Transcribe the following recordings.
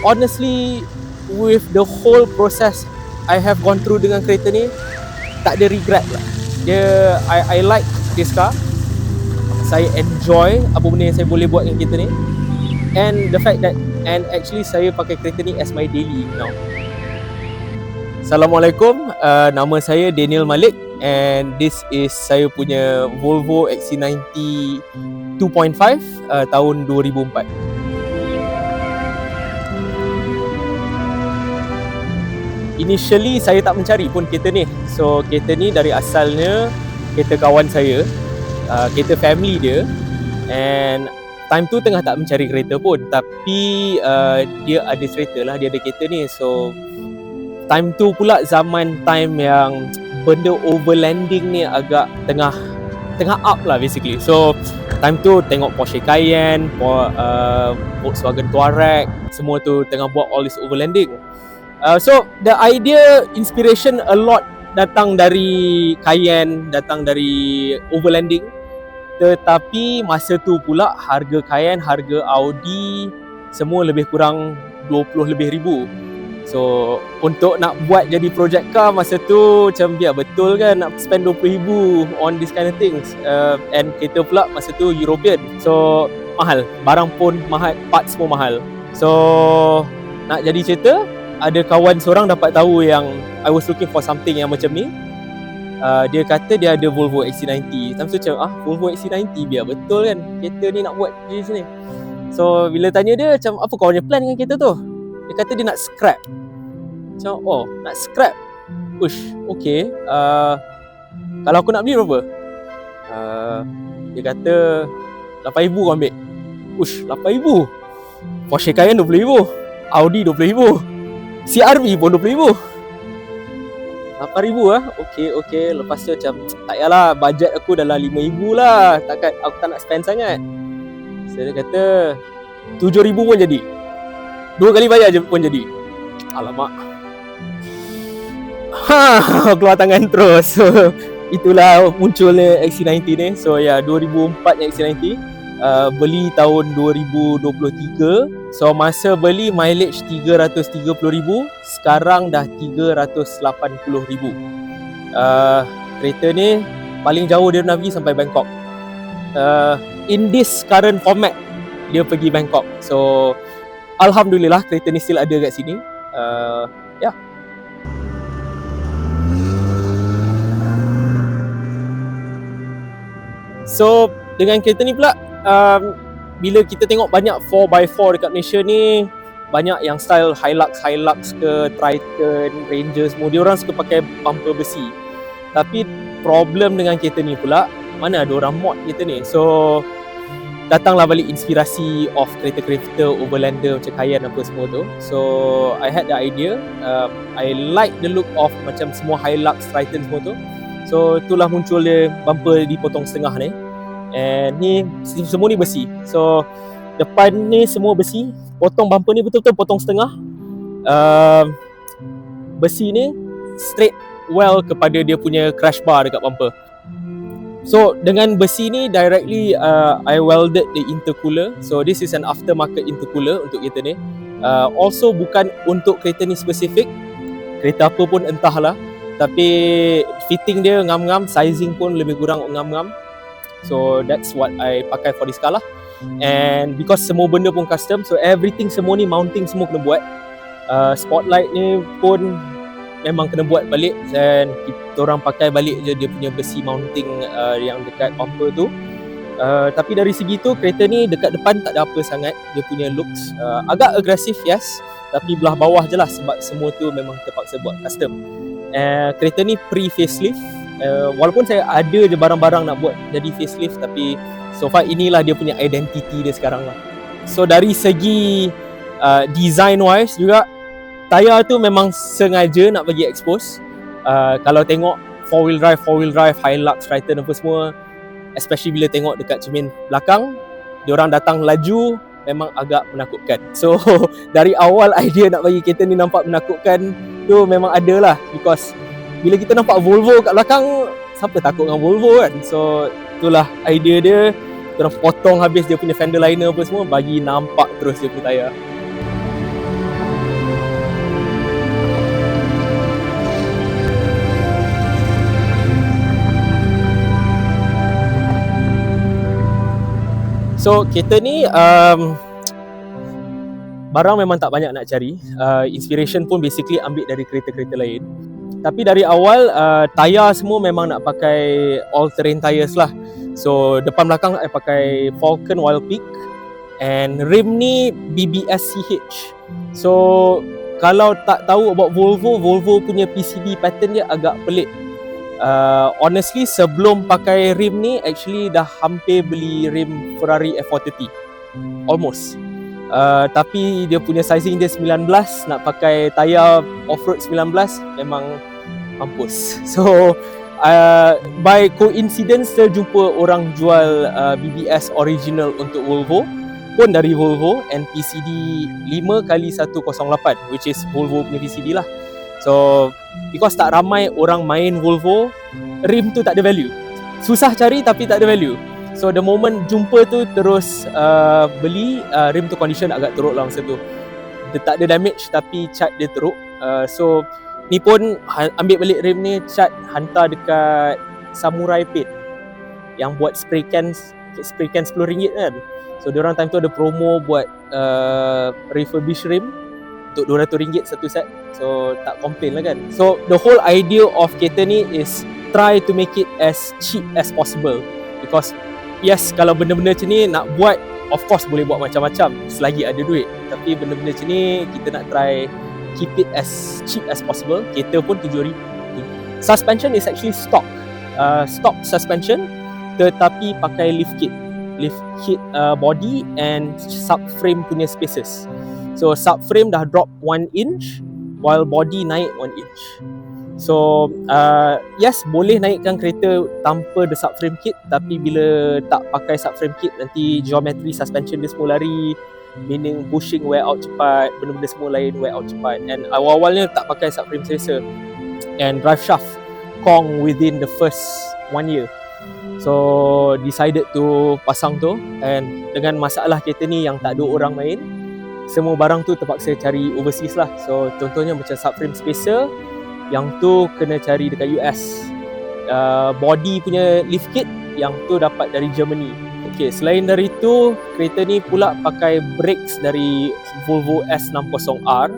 honestly, with the whole process I have gone through dengan kereta ni, tak ada regret lah. I like this car. Saya enjoy apa benda yang saya boleh buat dengan kereta ni, and the fact that, and actually saya pakai kereta ni as my daily now. Assalamualaikum, nama saya Daniel Malik, and this is saya punya Volvo XC90 2.5 tahun 2004. Initially saya tak mencari pun kereta ni. So kereta ni dari asalnya kereta kawan saya, kereta family dia, and time tu tengah tak mencari kereta pun, tapi dia ada cerita lah dia ada kereta ni. So time tu pula time yang benda overlanding ni agak tengah up lah basically. So time tu tengok Porsche Cayenne, Volkswagen Touareg, semua tu tengah buat all this overlanding. So the idea, inspiration a lot datang dari Cayenne, datang dari overlanding. Tetapi masa tu pula harga Cayenne, harga Audi semua lebih kurang 20 lebih ribu. So untuk nak buat jadi project car masa tu macam biar betul kan nak spend 20 ribu on this kind of things. And kereta pula masa tu European, so mahal, barang pun mahal, parts pun mahal. So nak jadi cerita, ada kawan seorang dapat tahu yang I was looking for something yang macam ni. Dia kata dia ada Volvo XC90. Time tu macam Volvo XC90 biar betul kan kereta ni nak buat di sini. So bila tanya dia macam apa kau punya plan dengan kereta tu, dia kata dia nak scrap. Macam nak scrap. Ush, okay. Kalau aku nak beli berapa? Dia kata 8,000 kau ambil. Ush, 8,000. Porsche Cayenne 20,000, Audi 20,000, CR-V pun 20,000. 8,000 lah. Okay. Lepas tu macam tak yalah, bajet aku dalam 5,000 lah. Takkan aku tak nak spend sangat. So dia kata 7,000 pun jadi. 2 kali bayar je pun jadi. Alamak. Keluar tangan terus. So itulah munculnya XC90 ni. So 2004 nya XC90. Beli tahun 2023. So masa beli mileage 330,000, sekarang dah 380,000. Kereta ni paling jauh dia nak pergi sampai Bangkok. In this current format dia pergi Bangkok. So alhamdulillah kereta ni still ada kat sini. So dengan kereta ni pula, bila kita tengok banyak 4x4 dekat Malaysia ni, banyak yang style Hilux ke, Triton, Ranger semua, dia orang suka pakai bumper besi. Tapi problem dengan kereta ni pula, mana ada orang mod kereta ni. So datanglah balik inspirasi of kereta-kereta overlander macam Cayenne apa semua tu. So I had the idea, I like the look of macam semua Hilux, Triton semua tu. So itulah muncul dia bumper dipotong setengah ni. And ni semua ni besi. So depan ni semua besi, potong bumper ni betul-betul potong setengah. Besi ni straight well kepada dia punya crash bar dekat bumper. So dengan besi ni directly I welded the intercooler. So this is an aftermarket intercooler untuk kereta ni. Also bukan untuk kereta ni spesifik, kereta apa pun entahlah, tapi fitting dia ngam-ngam, sizing pun lebih kurang ngam-ngam. So that's what I pakai for this car lah. And because semua benda pun custom, so everything semua ni mounting semua kena buat. Spotlight ni pun memang kena buat balik, dan kita orang pakai balik je dia punya besi mounting yang dekat bumper tu. Tapi dari segi tu kereta ni dekat depan tak ada apa sangat. Dia punya looks agak agresif, yes, tapi belah bawah je lah sebab semua tu memang terpaksa buat custom. Kereta ni pre-facelift. Walaupun saya ada je barang-barang nak buat jadi facelift, tapi so far inilah dia punya identity dia sekarang lah. So dari segi design wise juga, tayar tu memang sengaja nak bagi expose. Kalau tengok 4wheel drive Hilux, Triton apa semua, especially bila tengok dekat cermin belakang, diorang datang laju memang agak menakutkan. So dari awal idea nak bagi kereta ni nampak menakutkan tu memang ada lah, because bila kita nampak Volvo kat belakang, siapa takut dengan Volvo kan. So itulah idea dia. Kita potong habis dia punya fender liner apa semua, bagi nampak terus dia punya tayar. So kereta ni barang memang tak banyak nak cari. Inspiration pun basically ambil dari kereta-kereta lain. Tapi dari awal tayar semua memang nak pakai all terrain tires lah. So depan belakang I pakai Falcon Wild Peak, and rim ni BBS CH. So kalau tak tahu about Volvo punya PCB pattern dia agak pelik. Honestly sebelum pakai rim ni actually dah hampir beli rim Ferrari F430 almost. Tapi dia punya sizing dia 19, nak pakai tayar off-road 19 memang mampus. So by coincidence terjumpa orang jual BBS original untuk Volvo, pun dari Volvo, and PCD 5x108, which is Volvo punya PCD lah. So because tak ramai orang main Volvo, rim tu tak ada value. Susah cari tapi tak ada value. So the moment jumpa tu terus beli. Rim tu condition agak teruk lah masa tu. Dia tak ada damage tapi cat dia teruk. So ni pun ambil balik rim ni, cat hantar dekat Samurai Paint yang buat spray can RM10 kan. So diorang time tu ada promo buat refurbish rim untuk RM200 satu set. So tak complain lah kan. So the whole idea of kereta ni is try to make it as cheap as possible. Because yes, kalau benda-benda macam ni nak buat, of course boleh buat macam-macam selagi ada duit. Tapi benda-benda macam ni kita nak try keep it as cheap as possible. Kereta pun RM7,000. Suspension is actually stock suspension, tetapi pakai lift kit body and subframe punya spaces. So subframe dah drop 1 inch while body naik 1 inch. So yes, boleh naikkan kereta tanpa the subframe kit, tapi bila tak pakai subframe kit nanti geometry suspension dia semua lari, meaning bushing wear out cepat, benda-benda semua lain wear out cepat. And awal-awalnya tak pakai subframe sensor and drive shaft kong within the first 1 year. So decided to pasang tu, and dengan masalah kereta ni yang tak ada orang main, semua barang tu terpaksa cari overseas lah. So contohnya macam subframe spacer, yang tu kena cari dekat US. Body punya lift kit, yang tu dapat dari Germany. Okay, selain dari tu, kereta ni pula pakai brakes dari Volvo S60R.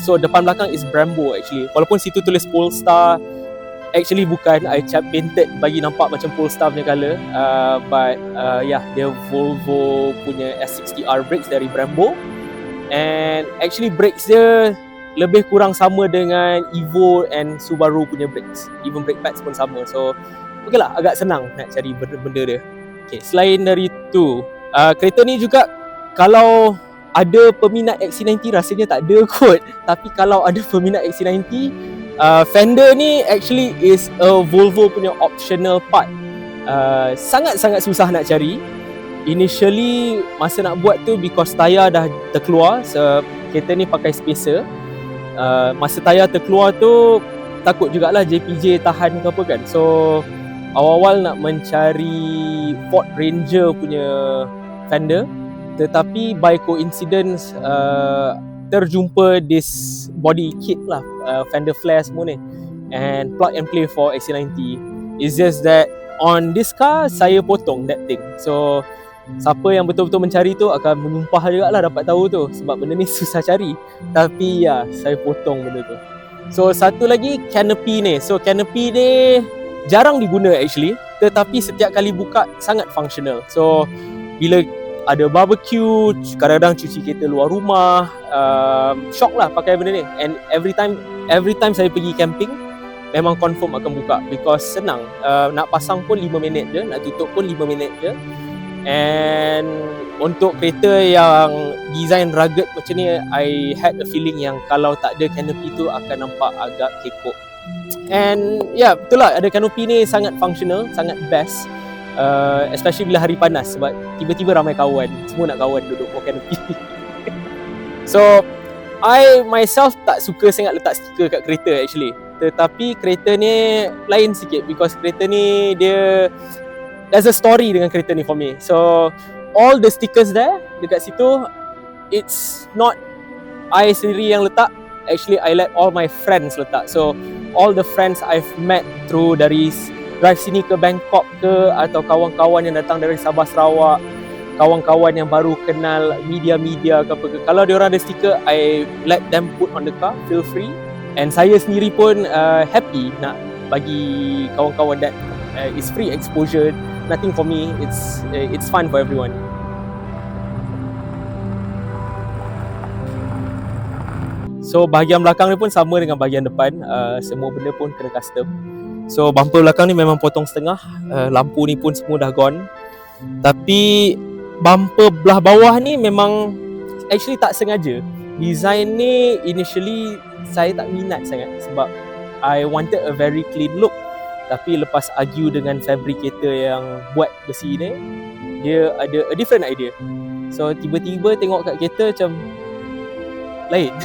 So depan belakang is Brembo actually. Walaupun situ tulis Polestar, actually bukan. I cat painted bagi nampak macam Polestar punya colour. But yeah, dia Volvo punya S60R brakes dari Brembo. And actually brakes dia lebih kurang sama dengan Evo and Subaru punya brakes. Even brake pads pun sama. So okay lah, agak senang nak cari benda-benda dia. Okay, selain dari tu, kereta ni juga kalau ada peminat XC90 rasanya tak ada kot. Tapi kalau ada peminat XC90, fender ni actually is a Volvo punya optional part. Sangat-sangat susah nak cari. Initially masa nak buat tu, because tayar dah terkeluar, so kereta ni pakai spacer. Masa tayar terkeluar tu takut jugalah JPJ tahan ke apa kan. So awal-awal nak mencari Ford Ranger punya fender, tetapi by coincidence terjumpa this body kit lah, fender flare semua ni, and plug and play for XC90. It's just that on this car saya potong that thing. So siapa yang betul-betul mencari tu akan menyumpah juga lah dapat tahu tu, sebab benda ni susah cari. Tapi ya, saya potong benda tu. So satu lagi, canopy ni. So canopy ni jarang diguna actually, tetapi setiap kali buka sangat functional. So bila ada barbecue, kadang-kadang cuci kereta luar rumah, shock lah pakai benda ni. And every time saya pergi camping, memang confirm akan buka, because senang. Nak pasang pun 5 minit je, nak tutup pun 5 minit je. And untuk kereta yang design rugged macam ni, I had a feeling yang kalau tak ada canopy tu akan nampak agak kekok. And yeah, betul lah, ada canopy ni sangat functional, sangat best. Especially bila hari panas, sebab tiba-tiba ramai kawan, semua nak kawan duduk bawah canopy. So I myself tak suka sangat letak stiker kat kereta actually. Tetapi kereta ni lain sikit, because kereta ni there's a story dengan kereta ni for me. So all the stickers there dekat situ, it's not I sendiri yang letak. Actually I let all my friends letak. So all the friends I've met through dari drive sini ke Bangkok ke, atau kawan-kawan yang datang dari Sabah Sarawak, kawan-kawan yang baru kenal media-media ke apa ke, kalau diorang ada stiker, I let them put on the car, feel free. And saya sendiri pun happy nak bagi kawan-kawan that it's free exposure. Nothing for me, it's fun for everyone. So bahagian belakang ni pun sama dengan bahagian depan, semua benda pun kena custom. So bumper belakang ni memang potong setengah, lampu ni pun semua dah gone. Tapi bumper belah bawah ni memang actually tak sengaja. Design ni initially saya tak minat sangat sebab I wanted a very clean look. Tapi lepas argue dengan fabricator yang buat besi ni, dia ada a different idea. So tiba-tiba tengok kat kereta macam lain.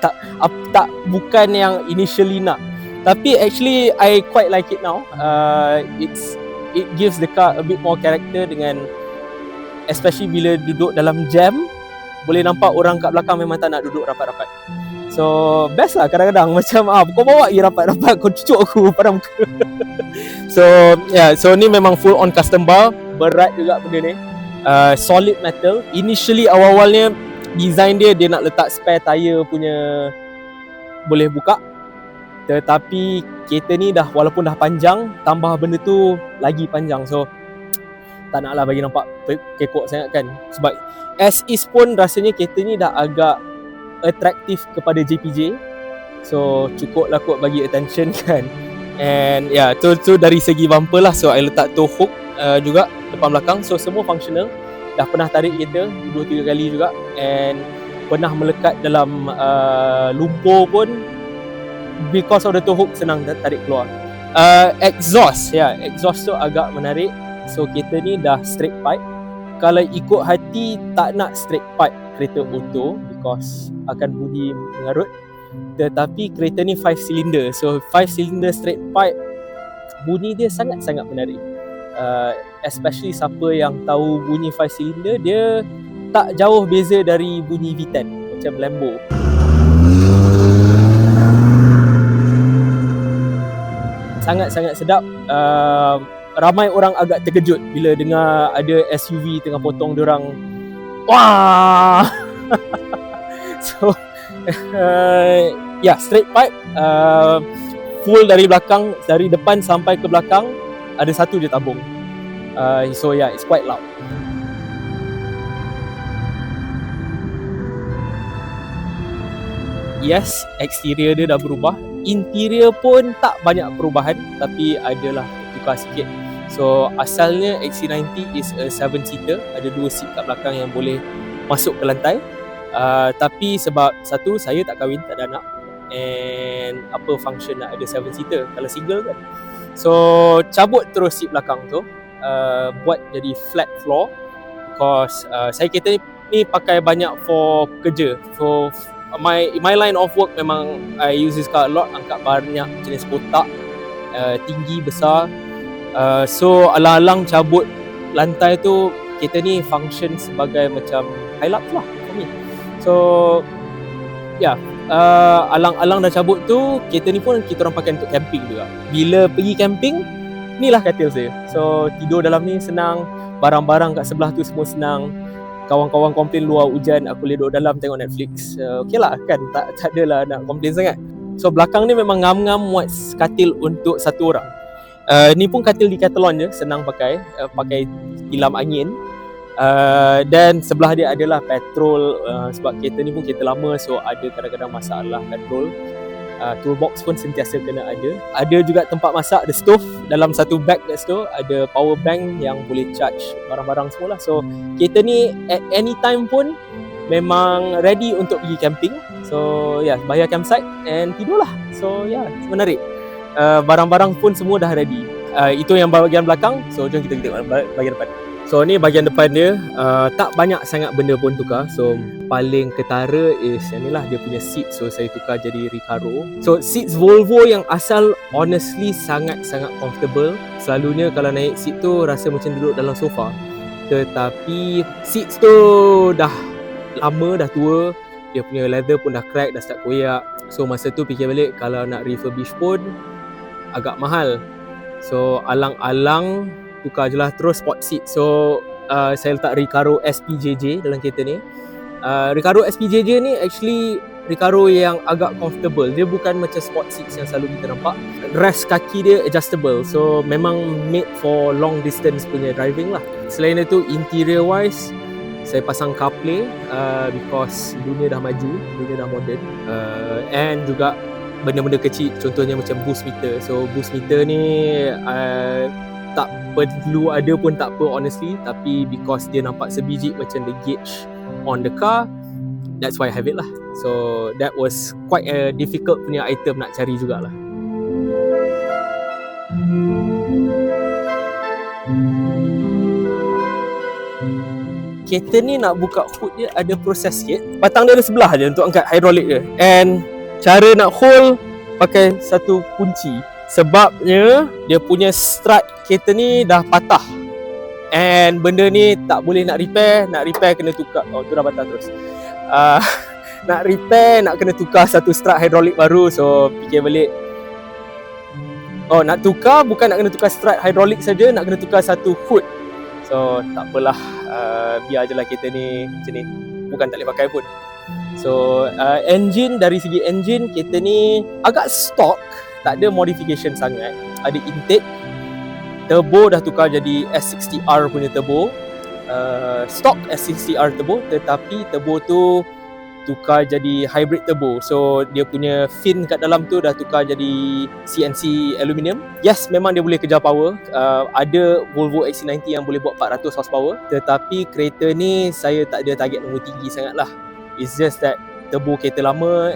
tak bukan yang initially nak. Tapi actually I quite like it now. It gives the car a bit more character, dengan especially bila duduk dalam jam, boleh nampak orang kat belakang memang tak nak duduk rapat-rapat. So best lah kadang-kadang macam kau bawa je rapat-rapat, kau cucuk aku pada muka. So yeah, so ni memang full on custom bar, berat juga benda ni. Solid metal. Initially awal-awalnya design dia nak letak spare tire punya boleh buka. Tetapi kereta ni dah walaupun dah panjang, tambah benda tu lagi panjang. So tak naklah bagi nampak kekok sangat kan. Sebab as is pun rasanya kereta ni dah agak atraktif kepada JPJ. So cukup lah kot bagi attention kan. And yeah, tu dari segi bumper lah. So I letak tow hook juga depan belakang. So semua functional. Dah pernah tarik kereta 2-3 kali juga. And pernah melekat dalam lumpur pun, because of the tow hook senang tarik keluar. Exhaust tu agak menarik. So kereta ni dah straight pipe. Kalau ikut hati tak nak straight pipe kereta auto because akan bunyi mengarut. Tetapi kereta ni 5 cylinder. So 5 cylinder straight pipe, bunyi dia sangat-sangat menarik. Especially siapa yang tahu bunyi 5 cylinder, dia tak jauh beza dari bunyi V10 macam Lambo. Sangat-sangat sedap. Ramai orang agak terkejut bila dengar ada SUV tengah potong diorang. Wah. So straight pipe, full dari belakang, dari depan sampai ke belakang ada satu je tabung. So it's quite loud. Yes, exterior dia dah berubah. Interior pun tak banyak perubahan, tapi adalah tukar sikit. So asalnya XC90 is a 7-seater, ada 2 seat kat belakang yang boleh masuk ke lantai. Tapi sebab satu, saya tak kahwin, tak ada anak, and apa function nak ada 7-seater kalau single kan. So cabut terus seat belakang tu, buat jadi flat floor, because saya kereta ni pakai banyak for kerja. For my line of work memang I use this car a lot, angkat banyak jenis kotak, tinggi, besar. So alang-alang cabut lantai tu, kereta ni function sebagai macam Hilux lah for me. So alang-alang dah cabut tu, kereta ni pun kita orang pakai untuk camping juga. Bila pergi camping, ni lah katil saya. So tidur dalam ni senang, barang-barang kat sebelah tu semua senang. Kawan-kawan komplain luar hujan, aku boleh duduk dalam tengok Netflix. Okay lah kan, tak adalah nak komplain sangat. So belakang ni memang ngam-ngam muat katil untuk satu orang. Ni pun katil Decathlon je, senang pakai, pakai tilam angin. Dan sebelah dia adalah petrol, sebab kereta ni pun kereta lama, so ada kadang-kadang masalah petrol. Toolbox pun sentiasa kena ada. Ada juga tempat masak, ada stove dalam satu bag kat situ, ada power bank yang boleh charge barang-barang semua lah. So kereta ni at any time pun memang ready untuk pergi camping. So bayar campsite and tidur lah. So menarik. Barang-barang pun semua dah ready. Itu yang bahagian belakang. So jom kita tengok bahagian depan. So ni bahagian depan dia, tak banyak sangat benda pun tukar. So paling ketara is yang ni lah, dia punya seat. So saya tukar jadi Recaro. So seats Volvo yang asal honestly sangat-sangat comfortable. Selalunya kalau naik seat tu rasa macam duduk dalam sofa. Tetapi seats tu dah lama, dah tua. Dia punya leather pun dah crack, dah start koyak. So masa tu fikir balik, kalau nak refurbish pun agak mahal. So alang-alang tukar je lah terus sport seat. So saya letak Recaro SPJJ dalam kereta ni. Recaro SPJJ ni actually Recaro yang agak comfortable. Dia bukan macam sport seats yang selalu kita nampak. Rest kaki dia adjustable. So memang made for long distance punya driving lah. Selain itu, interior wise, saya pasang CarPlay because dunia dah maju, dunia dah modern. And juga benda-benda kecil, contohnya macam boost meter. So boost meter ni tak perlu ada pun tak apa honestly, tapi because dia nampak sebiji macam the gauge on the car, that's why I have it lah. So that was quite a difficult punya item nak cari jugalah. Kereta ni nak buka hood dia ada proses sikit. Batang dia ada sebelah je untuk angkat hydraulic dia. And cara nak hold pakai satu kunci. Sebabnya dia punya strut kereta ni dah patah. And benda ni tak boleh nak repair kena tukar. Oh tu dah patah terus. Nak repair nak kena tukar satu strut hydraulic baru. So fikir balik. Oh nak tukar bukan nak kena tukar strut hydraulic saja, nak kena tukar satu hood. So tak apalah, biar je lah kereta ni macam ni. Bukan tak boleh pakai pun. So engine, dari segi engine kereta ni agak stock, tak ada modification sangat. Ada intake, turbo dah tukar jadi S60R punya turbo, stock S60R turbo, tetapi turbo tu tukar jadi hybrid turbo. So dia punya fin kat dalam tu dah tukar jadi CNC aluminium. Yes, memang dia boleh kejar power. Ada Volvo XC90 yang boleh buat 400 horsepower, tetapi kereta ni saya tak ada target nombor tinggi sangat lah. It's just that turbo kereta lama,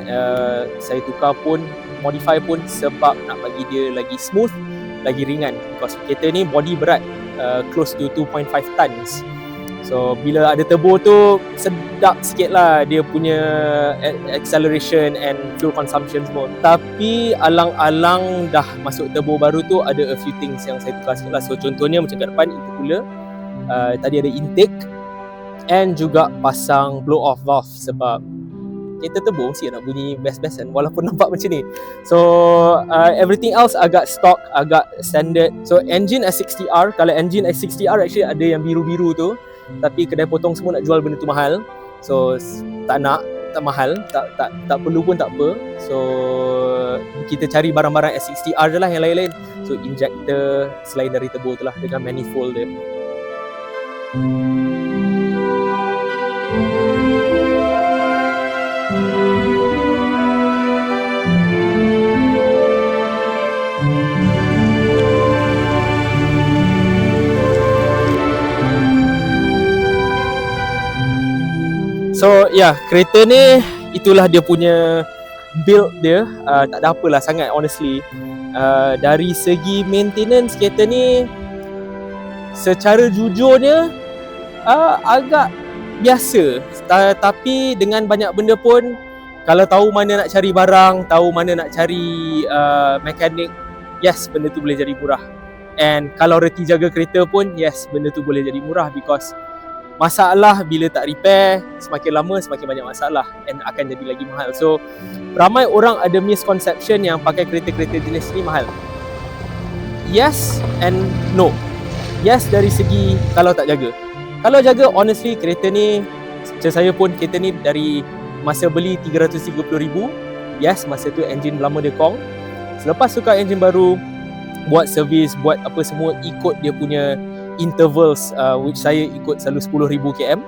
saya tukar pun, modify pun sebab nak bagi dia lagi smooth, lagi ringan. Because kereta ni body berat, close to 2.5 tons. So bila ada turbo tu sedap sikit lah dia punya acceleration and fuel consumption semua. Tapi alang-alang dah masuk turbo baru tu ada a few things yang saya tukar sikit lah. So contohnya macam kat depan intercooler, tadi ada intake and juga pasang blow off valve sebab kereta turbo mesti nak bunyi best-best kan walaupun nampak macam ni. So everything else agak stock, agak standard. So engine S60R, kalau engine S60R actually ada yang biru-biru tu, tapi kedai potong semua nak jual benda tu mahal. So tak nak, tak mahal, tak perlu pun tak apa. So kita cari barang-barang S60R je lah yang lain-lain. So injector selain dari turbo tu lah dengan manifold dia. So kereta ni itulah dia punya build dia. Tak ada apalah sangat honestly. Dari segi maintenance kereta ni secara jujurnya agak biasa. Tapi dengan banyak benda pun, kalau tahu mana nak cari barang, tahu mana nak cari mekanik, yes, benda tu boleh jadi murah. And kalau reti jaga kereta pun, yes, benda tu boleh jadi murah because masalah bila tak repair, semakin lama semakin banyak masalah and akan jadi lagi mahal. So ramai orang ada misconception yang pakai kereta-kereta jenis ni mahal. Yes and no. Yes dari segi kalau tak jaga. Kalau jaga, honestly kereta ni, macam saya pun kereta ni dari masa beli 330,000. Yes, masa tu enjin lama dia kong. Selepas tukar enjin baru, buat servis, buat apa semua, ikut dia punya intervals, which saya ikut selalu 10,000 km,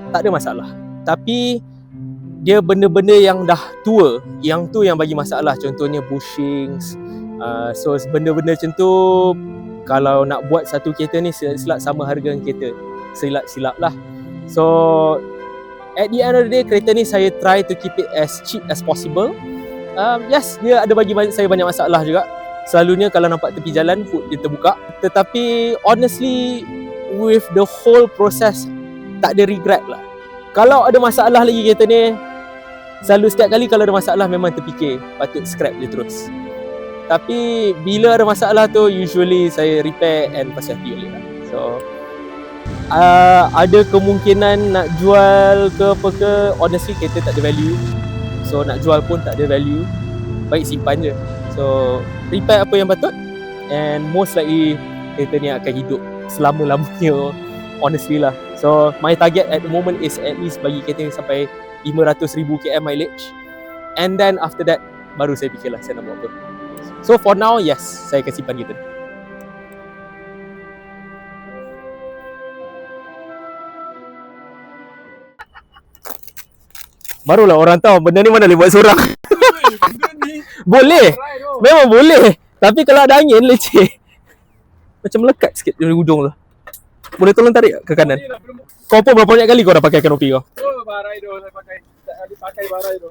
tak ada masalah. Tapi dia benda-benda yang dah tua, yang tu yang bagi masalah. Contohnya bushings. So benda-benda macam tu, kalau nak buat satu kereta ni silap sama harga dengan kereta, silap lah. So at the end of the day, kereta ni saya try to keep it as cheap as possible. Yes, dia ada bagi saya banyak masalah juga. Selalunya kalau nampak tepi jalan, hood dia terbuka. Tetapi honestly, with the whole process, tak ada regret lah. Kalau ada masalah lagi kereta ni, selalu setiap kali kalau ada masalah memang terfikir patut scrap je terus. Tapi bila ada masalah tu, usually saya repair and persiapkan balik lah. So ada kemungkinan nak jual ke apa ke, honestly kereta tak ada value. So nak jual pun tak ada value, baik simpan je. So repair apa yang patut, and most likely kereta ni akan hidup selama-lamanya honestly lah. So my target at the moment is at least bagi kereta ni sampai 500,000 km mileage. And then after that baru saya fikirlah saya nak buat apa. So for now, yes, saya akan simpan kereta ni. Barulah orang tahu benda ni mana boleh buat seorang. Boleh. Memang boleh. Tapi kalau ada angin leceh. Macam melekat sikit dari hujung tu. Boleh tolong tarik ke kanan? Kau pun berapa banyak kali kau dah pakai kanopi kau? Oh, barai tu saya pakai. Tak ada pakai barai tu.